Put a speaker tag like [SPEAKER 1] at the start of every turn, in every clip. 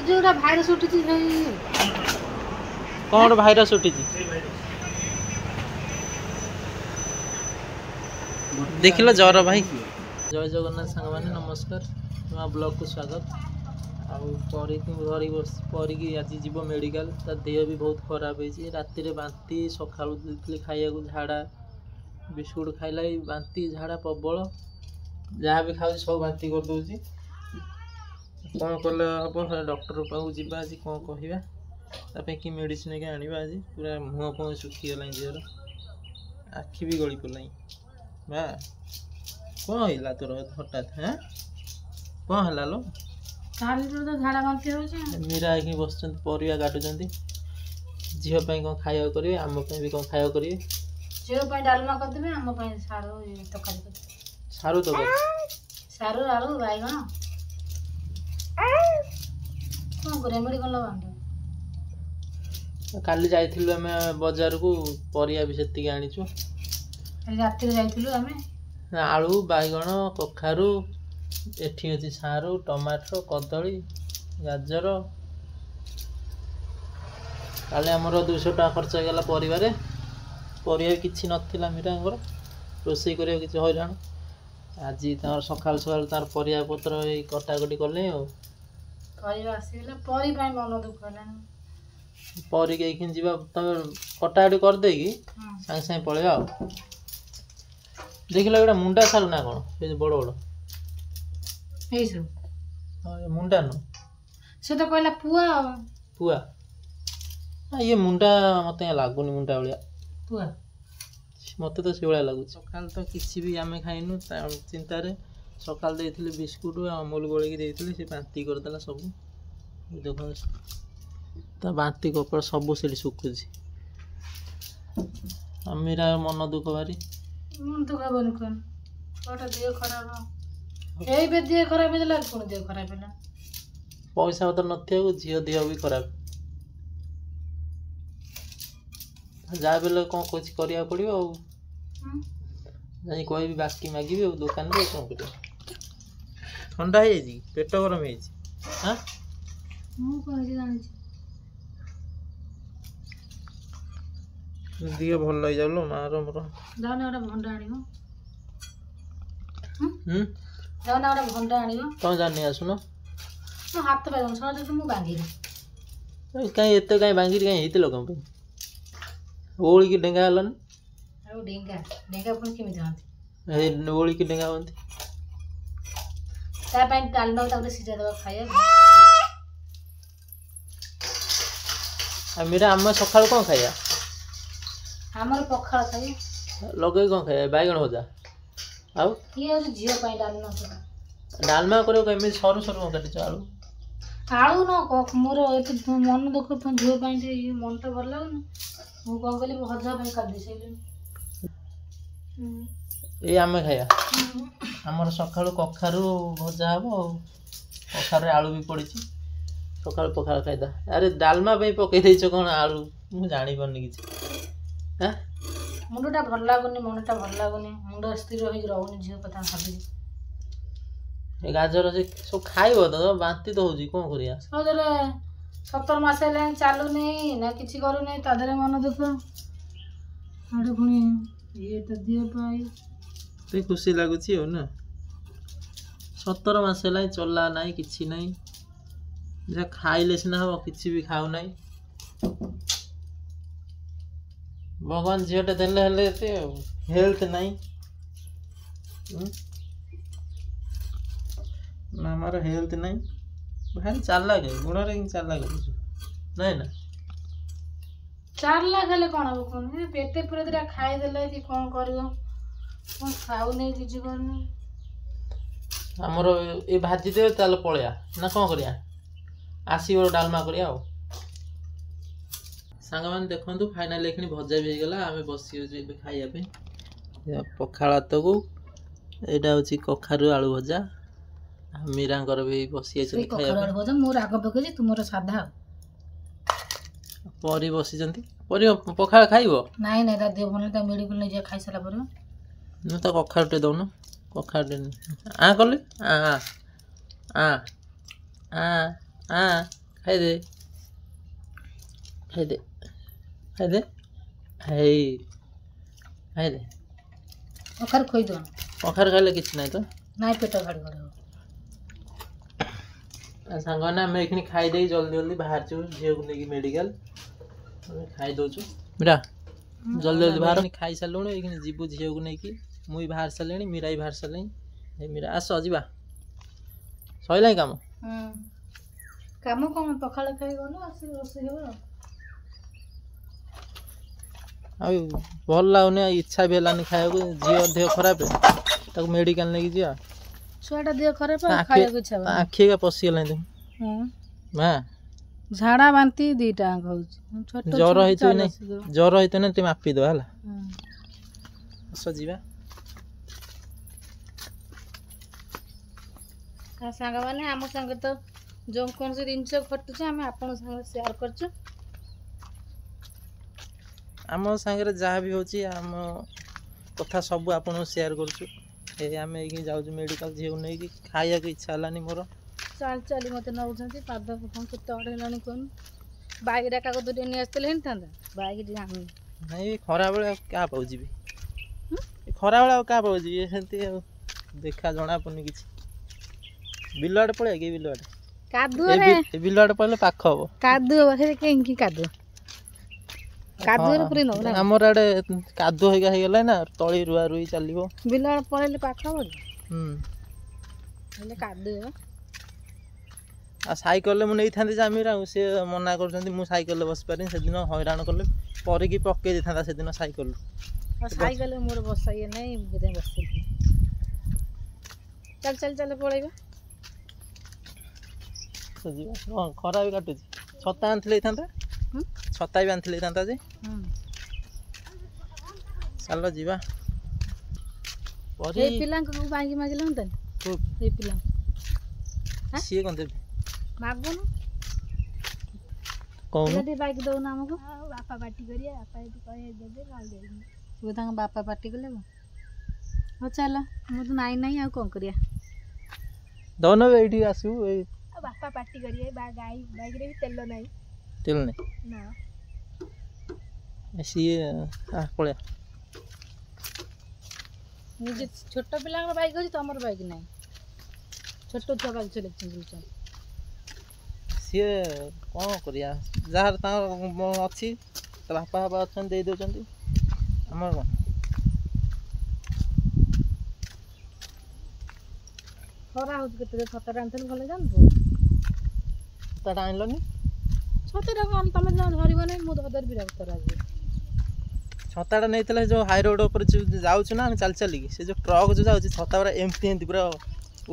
[SPEAKER 1] जोड़ा भाइरस उठिଛି
[SPEAKER 2] कौन भाइरस उठिଛି देखिल जर भाई जय जगन्नाथ सांग मैंने नमस्कार नुआ ब्लॉग को स्वागत परी आज जीव मेडिकल ता देह भी बहुत खराब है राति रे बांती सकाळु देथिले खाइया को झाड़ा बिस्कुट खाइला बांती झाड़ा प्रबल जहाँ भी खाऊ सब बांती कर दउची कौन कले हम डॉक्टर पाक जावा आज कौन कहवा ताप कि मेडिसिन के आने आज पूरा मुँह फुह सुखीगला देहर आखि भी गली पड़ना बा कौन है तोर हठात हाँ कौन है लो
[SPEAKER 1] तो झाड़ा बांती हो
[SPEAKER 2] मीरा आखिर बस परिया काटुंट झील कौन खाया करेंगे आम भी कौन खाया करेंगे
[SPEAKER 1] झील डालमा करदे आम सारू तरकारी
[SPEAKER 2] सारू तो
[SPEAKER 1] सारू आलू बैगण कौन कर मेडिकल
[SPEAKER 2] काली जाइथिलु आमे बाजार को परिया भी सेतिक आनिछु
[SPEAKER 1] रात जाइथिलु आमे
[SPEAKER 2] आलू बैगण कखारू एठी अछि सारू टमाटर कदली गाजर काले हमर 200 टका खर्च हो गला परिवारे परिया किछि नथिला मीरांगर रोसई करियो किछि हैरान आज तार सकाल सकाल तार परिया पत्र ए कटाकटी करले हो
[SPEAKER 1] परिवा आसीला परि पाई मन दुख होला
[SPEAKER 2] परी के खिन जीवा तमे कटाकटी कर देगी संग संग पळेबा देखिला एटा मुंडा सारू ना कोन ए बड़ बड़
[SPEAKER 1] एसु
[SPEAKER 2] मुंडा न
[SPEAKER 1] से तो कहला पुआ
[SPEAKER 2] पुआ ये मुंडा मते लागुनी मुंडा बलिया
[SPEAKER 1] पुआ
[SPEAKER 2] मते तो से बलिया लागु सकाल तो किछि भी आमे खाइनु चिंता रे सकाल देथिले बिस्कुट अमूल गोळे की देथिले से बांती कर देला सब देखो ता बांती कपड़ सब सेठी सुकुछि मेरा मन दुख भारी
[SPEAKER 1] मन दुख बन कोन ओटा देह खराब ए बे देह खराब हेला कोन देह खराब हेला
[SPEAKER 2] पैसा तो नथिया झियो देह भी खराब जा बेले कौन कुछ करिया पड़ियो जाई कोई भी बाकी मागी भी दुकान रे कौन करियो ठंडा है जी पेट गरम है जी हां
[SPEAKER 1] मु कोन जे जानि
[SPEAKER 2] दिए भल लई जालो मारो मरो
[SPEAKER 1] जाने ओटा भंडा आनियो जाने ओटा भंडा आनियो
[SPEAKER 2] तो जानि आसुनो
[SPEAKER 1] तो हाथ पे सज तो मु बांगी
[SPEAKER 2] कहीं एते कहीं बांगी कहीं हेतिलो कम पे ओळी की डेंगा हलन
[SPEAKER 1] आ डेंगा डेंगा पण केमि जानती
[SPEAKER 2] ए ओळी की डेंगा होंती
[SPEAKER 1] ता पाइन डालमा ताके सिजा दबा खाया
[SPEAKER 2] आ मेरा अम्मा सकाळ कोन खाया
[SPEAKER 1] हमर पखाळ खाई
[SPEAKER 2] लगे कोन खाया बैगन होजा आउ
[SPEAKER 1] ये हो जियो पाइन डालमा
[SPEAKER 2] डालमा करो केमि सरू सरू काटी आलू
[SPEAKER 1] आलू न क मोर एते मन दुख झियो पाइन मन तो भल लागन मु कोन कहली भजा भाई कर दे सैले
[SPEAKER 2] ए आमे खाया हमर सकाळ कखारू भजा हबो कखारे आलू भी पड़िछि सकाळ पखाळ खाइदा अरे डालमा पे पकई देइछ कोन आलू मु जानि परनी किछि हां
[SPEAKER 1] मुंडटा भल लागुनी मनटा भल लागुनी मुंड स्थिर होई रहउनी झियो पता भाबी
[SPEAKER 2] ए गाजर से सो खाइबो तो बांती तो होजी कोन करिया
[SPEAKER 1] सजरे 17 मास लाइन चालू नहीं ना किछि करू नहीं तादरे मन दुख आडे पुनी ये तो दियो पाई
[SPEAKER 2] ते खुशी लागुची हो ना 17 मास लाइन चलला नाही किछि नाही जा खाइले सिना हो किछि भी खाउ नाही भगवान झियोटे देले हेले ते हेल्थ नाही ना हमारा हेल्थ नहीं भाई चाल लागे गुण रे चाल लागे नहीं ना
[SPEAKER 1] 4 लाख हेले कोन हो कोन पेटे पूरे दिरा खाई देले कि कोन करियो कोन खाउ नहीं किछि करनी
[SPEAKER 2] हमरो ए भाजी दे ताल पळया ना कोन करिया आसीबो डालमा करिया हो सांग मान देखंतु फाइनल एखनी भजा भी गेला आमे बसी हो जे खाइया पे पखाळा तको एडा होची कखारू आलू भजा मीरांकर भी बसी छै खाइया
[SPEAKER 1] कखारू आलू भजा मोर आग पके जे तुमरो साधा
[SPEAKER 2] परी बसी जंती परी पखाळ खाइबो
[SPEAKER 1] नाही नाही ता देव भले ता मेडिकल नै जे खाइ सला पर
[SPEAKER 2] न त कखारुटे दउन कखारुटे आ करले आ आ आ आ ଖାଇ ଦେ ଖାଇ ଦେ ଖାଇ ଦେ ହେଇ ଖାଇ ଦେ
[SPEAKER 1] ଅଖାରୁ ଖୋଇଦବ
[SPEAKER 2] ଅଖାର ଖାଇଲେ କିଛି ନାହିଁ ତ
[SPEAKER 1] ନାଇଁ ପେଟ ଘାଡ଼ି ଘାଡ଼ି ହବ
[SPEAKER 2] ସାଙ୍ଗମାନେ ଆମେ ଏଇଖିଣି ଖାଇଦେଇ ଜଲ୍ଦି ଜଲ୍ଦି ବାହାରିଛୁ ଝିଅକୁ ନେଇକି ମେଡ଼ିକାଲ ଖାଇ ଦେଉଛୁ ମିରା ଜଲ୍ଦି ଜଲ୍ଦି ବାହାର ଖାଇସାରିଲୁଣି ଏଇଖିଣି ଯିବୁ ଝିଅକୁ ନେଇକି ମୁଁ ବି ବାହାରି ସାରିଲିଣି ମୀରା ବି ବାହାରି ସାରିଲିଣି ଏ ମୀରା ଆସ ଯିବା ସରିଲାଣି କାମ
[SPEAKER 1] କାମ କ'ଣ ପଖାଳ ଖାଇ ଗଲୁ ଆସିକି ରୋଷେଇ ହେବ
[SPEAKER 2] ଆଉ ଭଲ ଲାଗୁନି ଇଚ୍ଛା ବି ହେଲାନି ଖାଇବାକୁ ଝିଅ ଦେହ ଖରାପ ତାକୁ ମେଡ଼ିକାଲ ନେଇକି ଯିବା
[SPEAKER 1] ଛୁଆଟା ଦେହ ଖରାପ ଖାଇବାକୁ ଇଚ୍ଛା ହେବ
[SPEAKER 2] ଆଖି ଏକା ପଶିଗଲାଣି ତୁ ମା
[SPEAKER 1] ଝାଡ଼ା ବାନ୍ତି ଦୁଇଟା ହେଉଛି
[SPEAKER 2] ଜ୍ୱର ହେଇଥିବ ନାଇଁ ଜ୍ୱର ହେଇଥିବ ନା ଟିକେ ମାପିଦେବା ହେଲା ଆସ ଯିବା
[SPEAKER 1] ସାଙ୍ଗମାନେ ଆମ ସାଙ୍ଗେ ତ ଯେଉଁ କୌଣସି ଜିନିଷ ଘଟୁଛି ଆମେ ଆପଣଙ୍କ ସାଙ୍ଗରେ ସେୟାର କରୁଛୁ
[SPEAKER 2] ଆମ ସାଙ୍ଗରେ ଯାହା ବି ହେଉଛି ଆମ କଥା ସବୁ ଆପଣଙ୍କୁ ସେୟାର କରୁଛୁ ଏ ଆମେ ଏଇକି ଯାଉଛୁ ମେଡ଼ିକାଲ ଝିଅକୁ ନେଇକି ଖାଇବାକୁ ଇଚ୍ଛା ହେଲାନି ମୋର
[SPEAKER 1] ଚାଲି ଚାଲି ମୋତେ ନେଉଛନ୍ତି ପାଦ କେତେ ଅଡ଼ ହେଲାଣି କୁହନି ବାଇକ୍ଟା କାଗଜ ଟିକେ ନେଇ ଆସିଥିଲେ ହେଇଥାନ୍ତା ବାଇକ୍ ଟିକେ ଆଣୁନି
[SPEAKER 2] ନାଇଁ ଖରାବେଳେ ଆଉ କାହା ପାଉ ଯିବି ଖରାବେଳେ ଆଉ କାହା ପାଉ ଯିବି ସେମିତି ଆଉ ଦେଖା ଜଣା ପଡ଼ୁନି କିଛି ବିଲ ଆଡ଼େ ପଳେଇବା କି ବିଲ ଆଡ଼େ
[SPEAKER 1] କାଦୁଅରେ
[SPEAKER 2] ବିଲ ଆଡ଼େ ପଳେଇଲେ ପାଖ ହବ
[SPEAKER 1] କାଦୁଅ ପାଖରେ କେହିକି କାଦୁଅ କାଦୁଅରେ ପୁରୀ ନବ ନା
[SPEAKER 2] ଆମର ଆଡ଼େ କାଦୁଅ ହେଇଗଲା ନା ତଳି ରୁଆ ରୁଇ ଚାଲିବ
[SPEAKER 1] ବିଲ ଆଡ଼େ ପଳେଇଲେ ପାଖ ହବ ହେଲେ କାଦୁଅ
[SPEAKER 2] ଆଉ ସାଇକେଲରେ ମୁଁ ନେଇଥାନ୍ତି ଜାମିରା ଆଉ ସେ ମନା କରୁଛନ୍ତି ମୁଁ ସାଇକେଲରେ ବସିପାରିନି ସେଦିନ ହଇରାଣ କଲେ ପରିକି ପକେଇ ଦେଇଥାନ୍ତା ସେଦିନ ସାଇକେଲରୁ
[SPEAKER 1] ସାଇକେଲରେ ମୋର ବସା ଇଏ ନାହିଁ ବୋଧେ ବସିଥିଲି ଚାଲ ଚାଲ ଚାଲ ପଳେଇବା
[SPEAKER 2] ଯିବା ଖରା ବି କାଟୁଛି ଛତା ଆଣିଥିଲେ ହେଇଥାନ୍ତା ଛତା ବି ଆଣିଥିଲେ ହେଇଥାନ୍ତା ଯେ ଚାଲ ଯିବା
[SPEAKER 1] ଏଇ ପିଲାଙ୍କୁ ମାଗି ମାଗିଲେ ହୁଅନ୍ତାନି ଏଇ ପିଲାଙ୍କୁ
[SPEAKER 2] ସିଏ କ'ଣ ଦେବେ
[SPEAKER 1] ମାଗୁନୁ
[SPEAKER 2] କହୁନୁ
[SPEAKER 1] ଟିକେ ବାଇକ୍ ଦଉନ ଆମକୁ ବାପା ପାଟି କରିବେ ବାପା ଯଦି କହିବେ ଦେବେ ତୁ ତାଙ୍କ ବାପା ପାଟି କଲେ ହଉ ଚାଲ ମୁଁ ତ ନାଇଁ ନାଇଁ ଆଉ କ'ଣ କରିବା
[SPEAKER 2] ଦଉନ ଏଇଠି ଆସିବୁ ଏଇ
[SPEAKER 1] ବାପା ପାଟି କରିବେ ବାଇକ୍ରେ ବି ତେଲ ନାହିଁ
[SPEAKER 2] ତେଲ ନାହିଁ
[SPEAKER 1] ନା
[SPEAKER 2] ସିଏ ପଳେଇବା
[SPEAKER 1] ନିଜେ ଛୋଟ ପିଲାଙ୍କର ବାଇକ୍ ଅଛି ତମର ବାଇକ୍ ନାହିଁ ଛୋଟ ଛୁଆ ବାଇକ୍ ଚଲେଇଛନ୍ତି
[SPEAKER 2] ସିଏ କ'ଣ କରିବା ଯାହାର ତାଙ୍କର ଅଛି ତା ବାପା ଅଛନ୍ତି ଦେଇ ଦେଉଛନ୍ତି ଆମର କ'ଣ
[SPEAKER 1] ଖରା ହେଉଛି କେତେ ଛତାଟା ଆଣିଥିଲି ଭଲ ଜାଣିଛୁ
[SPEAKER 2] ଛତାଟା ଆଣିଲନି
[SPEAKER 1] ଛତାଟା କ'ଣ ତମେ ଧରିବ ନାହିଁ ମୁଁ ଧରି ବିରକ୍ତ ଆସିବି
[SPEAKER 2] ଛତାଟା ନେଇଥିଲେ ଯେଉଁ ହାଇ ରୋଡ଼ ଉପରେ ଯାଉଛୁ ନା ଆମେ ଚାଲି ଚାଲିକି ସେ ଯେଉଁ ଟ୍ରକ୍ ଯେଉଁ ଯାଉଛି ଛତା ପୁରା ଏମିତି ପୁରା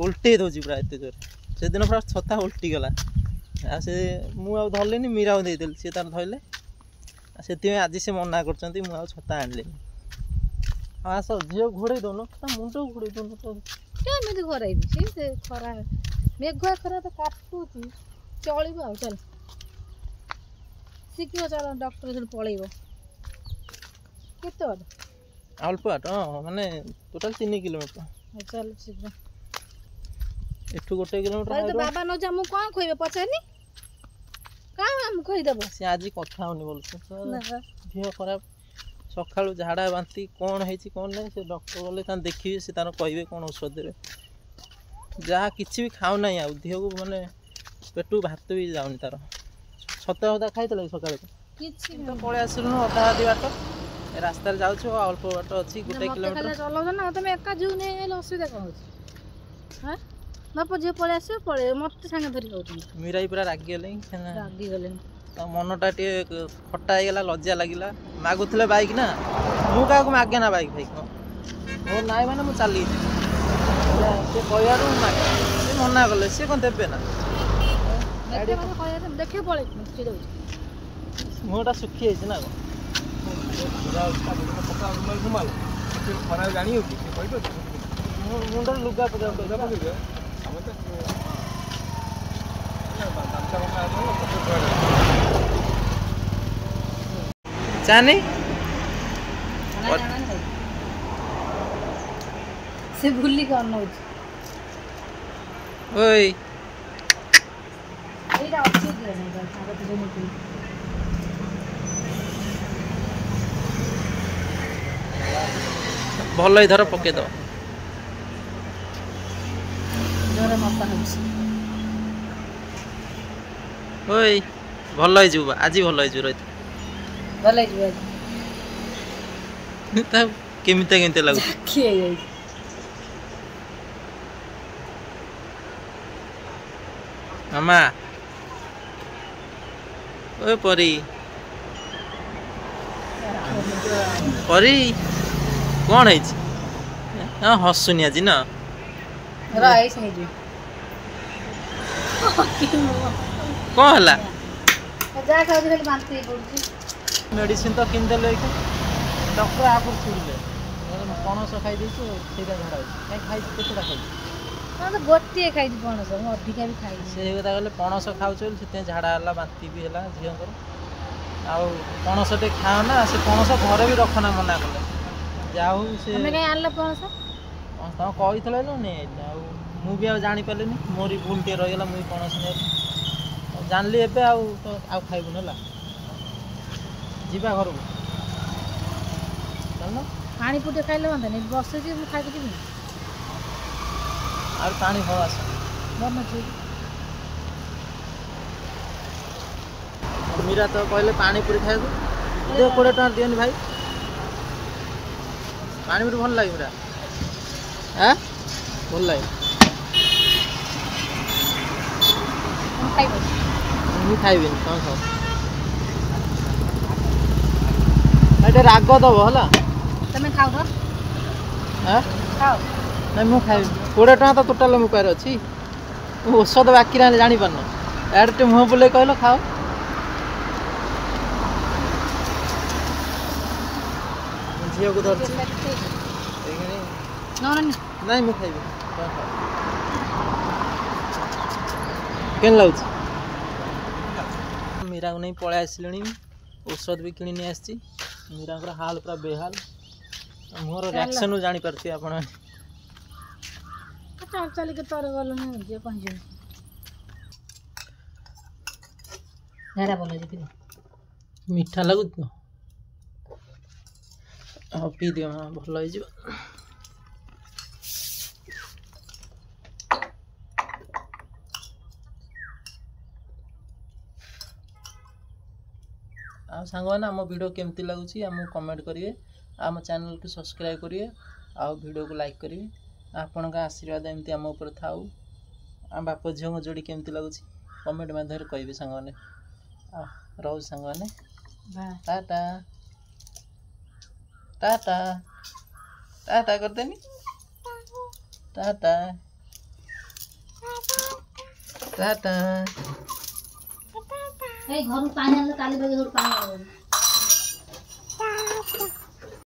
[SPEAKER 2] ଓଲଟେଇ ଦେଉଛି ପୁରା ଏତେ ଜୋରେ ସେଦିନ ପୁରା ଛତା ଓଲଟି ଗଲା ଆଉ ସେ ମୁଁ ଆଉ ଧରିଲିନି ମୀରାକୁ ଦେଇଦେଲି ସିଏ ତାର ଧରିଲେ ସେଥିପାଇଁ ଆଜି ସେ ମନା କରୁଛନ୍ତି ମୁଁ ଆଉ ଛତା ଆଣିଲିନି ଆଉ ଆସ ଝିଅ ଘୋଡ଼େଇ ଦେଉନ ତା ମୁଣ୍ଡକୁ ଘୋଡ଼େଇ ଦେଉନ ତ
[SPEAKER 1] କେମିତି ଘୋଡ଼େଇବି ସେ ଖରା ମେଘୁଆ ଖରା ତ କାଟୁଛି ଚଳିବ ଆଉ ଚାଲ ଶିଖିବ ଚାଲ ଡକ୍ଟର ସେଠି ପଳେଇବ କେତେ ବାଟ
[SPEAKER 2] ଅଳ୍ପ ବାଟ ମାନେ ଟୋଟାଲ 3 କିଲୋମିଟର
[SPEAKER 1] ଚାଲ ଶୀଘ୍ର
[SPEAKER 2] ଏଠୁ 1 କିଲୋମିଟର
[SPEAKER 1] ବାବା ନଉଛ ମୁଁ କ'ଣ କହିବେ ପଚାରିନି କ'ଣ ଆମକୁ କହିଦେବ
[SPEAKER 2] ସେ ଆଜି କଥା ହଉନି ଭଲସେ ଦେହ ଖରାପ ସକାଳୁ ଝାଡ଼ା ବାନ୍ତି କ'ଣ ହେଇଛି କ'ଣ ନାହିଁ ସେ ଡକ୍ଟର ଗଲେ ତାଙ୍କୁ ଦେଖିବେ ସେ ତାର କହିବେ କ'ଣ ଔଷଧ ଦେବେ ଯାହା କିଛି ବି ଖାଉନାହିଁ ଆଉ ଦେହକୁ ମାନେ ପେଟକୁ ଭାତ ବି ଯାଉନି ତାର ଛତା ଫତା ଖାଇଥିଲା ସକାଳେ
[SPEAKER 1] କିଛି
[SPEAKER 2] ତ ପଳେଇ ଆସିଲୁଣୁ ଅଧା ଅଧି ବାଟ ରାସ୍ତାରେ ଯାଉଛୁ ଅଳ୍ପ ବାଟ ଅଛି 1 କିଲୋମିଟର
[SPEAKER 1] ଚଲାଉଛ ନା ତମେ ଏକା ଝିଅ ନେଇ ହେଲେ ଅସୁବିଧା କ'ଣ ହେଉଛି ହଁ ବାପ ଝିଅ ପଳେଇ ଆସିବ ପଳେଇବ ମୋତେ ସାଙ୍ଗେ ଧରି କହୁଛନ୍ତି
[SPEAKER 2] ମୀରାଇ ପୁରା ରାଗିଗଲେଣି
[SPEAKER 1] ରାଗିଗଲେଣି
[SPEAKER 2] ତା ମନଟା ଟିକେ ଖଟା ହେଇଗଲା ଲଜ୍ଜା ଲାଗିଲା ମାଗୁଥିଲେ ବାଇକ୍ ନା ମୁଁ କାହାକୁ ମାଗେ ନା ବାଇକ୍ ଫାଇକ୍ ମୋର ନାଇଁ ମାନେ ମୁଁ ଚାଲିଛି ସେ କହିବାରୁ ମୁଁ ମାଗେ ସେ ମନା କଲେ ସେ କ'ଣ ଦେବେ ନା
[SPEAKER 1] ଦେଖିବ ପଳେଇ
[SPEAKER 2] ମୁହଁଟା ଶୁଖି ଯାଇଛି ନା ମୁଣ୍ଡରେ ଲୁଗା ପକେଇବା ଚାନି
[SPEAKER 1] ସେ ଭୁଲି କ'ଣ ନଉଛି
[SPEAKER 2] ଓଇ
[SPEAKER 1] ଏଇଟା ଅଛି ଦିଅ ନାହିଁ ତାଙ୍କ ତ ଯେମିତି
[SPEAKER 2] ଭଲ ଏଇଥର ପକେଇଦବ।
[SPEAKER 1] ଜୋରେ ମପା ହେଉଛି।
[SPEAKER 2] ଓଇ ଭଲ ହେଇଯିବ ବା ଆଜି ଭଲ ହେଇଯିବ ରହିଥା।
[SPEAKER 1] ଭଲ ହେଇଯିବ ଆଜି।
[SPEAKER 2] ତା କେମିତି ଲାଗୁଛି
[SPEAKER 1] କିଏ ହେଇଯାଇଛି
[SPEAKER 2] ମାମା। ଓ ପରି ପରି କଣ ହେଇଛି? ହଁ ହସୁନି ଆଜି ନା
[SPEAKER 1] ରାଇସ୍ ହେଇଯିବ।
[SPEAKER 2] କଣ ହେଲା?
[SPEAKER 1] ଯାହା ଖାଉଛି ଖାଲି ବାନ୍ତି ହେଇ ପଡୁଛି।
[SPEAKER 2] ମେଡିସିନ ତ କିଣିଦେଲେ ଏଇଟା ଡକ୍ଟର ଆଗରୁ ଛୁଡ଼ିଲେ ପଣସ ଖାଇଦେଇଛୁ ସେଇଟା ଝାଡ଼ା ହେଉଛି। କାହିଁ ଖାଇଛୁ କେତେଟା ଖାଇଛୁ?
[SPEAKER 1] ହଁ ତ ଗୋଟିଏ ଖାଇଛି ପଣସ ମୁଁ ଅଧିକା ବି ଖାଇଛି।
[SPEAKER 2] ସେଇ କଥା କହିଲେ ପଣସ ଖାଉଛ ବୋଲି ସେଥିପାଇଁ ଝାଡ଼ା ହେଲା ବାନ୍ତି ବି ହେଲା ଝିଅଙ୍କର। ଆଉ ପଣସ ଟିକେ ଖାଅ ନା ସେ ପଣସ ଘରେ ବି ରଖନା ମନା କଲେ। ଯାହା ହଉ ସେ
[SPEAKER 1] ତମେ କାହିଁ ଆଣିଲ ପଣସ?
[SPEAKER 2] ତମେ କହିଥିଲ ନା ନେଇନି ଆଉ ମୁଁ ବି ଆଉ ଜାଣିପାରିଲିନି ମୋର ଭୁଲ ଟିକେ ରହିଗଲା ମୁଁ ବି ପଣସ ନେଲି ଜାଣିଲି ଏବେ ଆଉ ଖାଇବୁନି ହେଲା। ଯିବା ଘରକୁ ଚାଲୁନ।
[SPEAKER 1] ପାଣି ପୁଟେ ଖାଇଲେ ହୁଅନ୍ତାନି ବସୁଛି ମୁଁ ଖାଇକି ଯିବିନି।
[SPEAKER 2] ଆଉ ପାଣି ହଉ ଆସ
[SPEAKER 1] ବନୁଛି
[SPEAKER 2] ମୀରା ତ କହିଲେ ପାଣି ପୁରୀ ଖାଇବାକୁ ଦିଅ 20 ଟଙ୍କା ଦିଅନି ଭାଇ। ପାଣି ପୁରୀ ଭଲ ଲାଗେ ମୀରା ଭଲ ଲାଗେ। ମୁଁ ଖାଇବିନି କଣ ଖାଅ ଏଇଟା ରାଗ ଦବ ହେଲା।
[SPEAKER 1] ତମେ ଖାଉ ତ ଖାଅ।
[SPEAKER 2] ନାଇଁ ମୁଁ ଖାଇବି 20 ଟଙ୍କା ତ ଟୋଟାଲ ମୋ ପାଖରେ ଅଛି। ମୁଁ ଔଷଧ ବାକି ରହିଲେ ଜାଣିପାରୁନ ଇଆଡ଼େ ଟିକେ ମୁହଁ ବୁଲେଇ କହିଲ ଖାଅ। ଝିଅକୁ ଧରିଛି ନାଇଁ ମୁଁ ଖାଇବି କେମିତି ଲାଗୁଛି? ମୀରାକୁ ନେଇ ପଳେଇ ଆସିଲିଣି ଔଷଧ ବି କିଣି ନେଇ ଆସିଛି। ମୀରାଙ୍କର ହାଲ ପୁରା ବେହାଲ ମୋର ରିଆକ୍ସନରୁ ଜାଣିପାରୁଥିବେ ଆପଣ।
[SPEAKER 1] ଚାଲିକି ତର ଗଲୁନି ଯିଏ ପହଞ୍ଚିବ ଝାଡ଼ା ଭଲ ହେଇଛି
[SPEAKER 2] ମିଠା ଲାଗୁଛି ତ ହଁ ପିଇଦିଅ ଭଲ ହେଇଯିବ। ଆଉ ସାଙ୍ଗମାନେ ଆମ ଭିଡ଼ିଓ କେମିତି ଲାଗୁଛି ଆମକୁ କମେଣ୍ଟ କରିବେ। ଆମ ଚ୍ୟାନେଲକୁ ସବସ୍କ୍ରାଇବ୍ କରିବେ ଆଉ ଭିଡ଼ିଓକୁ ଲାଇକ୍ କରିବେ। ଆପଣଙ୍କ ଆଶୀର୍ବାଦ ଏମିତି ଆମ ଉପରେ ଥାଉ। ଆମ ବାପ ଝିଅଙ୍କ ଯୋଡ଼ି କେମିତି ଲାଗୁଛି କମେଣ୍ଟ ମାଧ୍ୟମରେ କହିବେ ସାଙ୍ଗମାନେ। ଆଉ ରହୁଛି ସାଙ୍ଗମାନେ ଟାଟା ଟାଟା ଟାଟା କରିଦେନି ଟାଟା ଟାଟା।
[SPEAKER 1] ଘରୁ ପାଣି ଆଣିଲେ କାଲି ପାଣି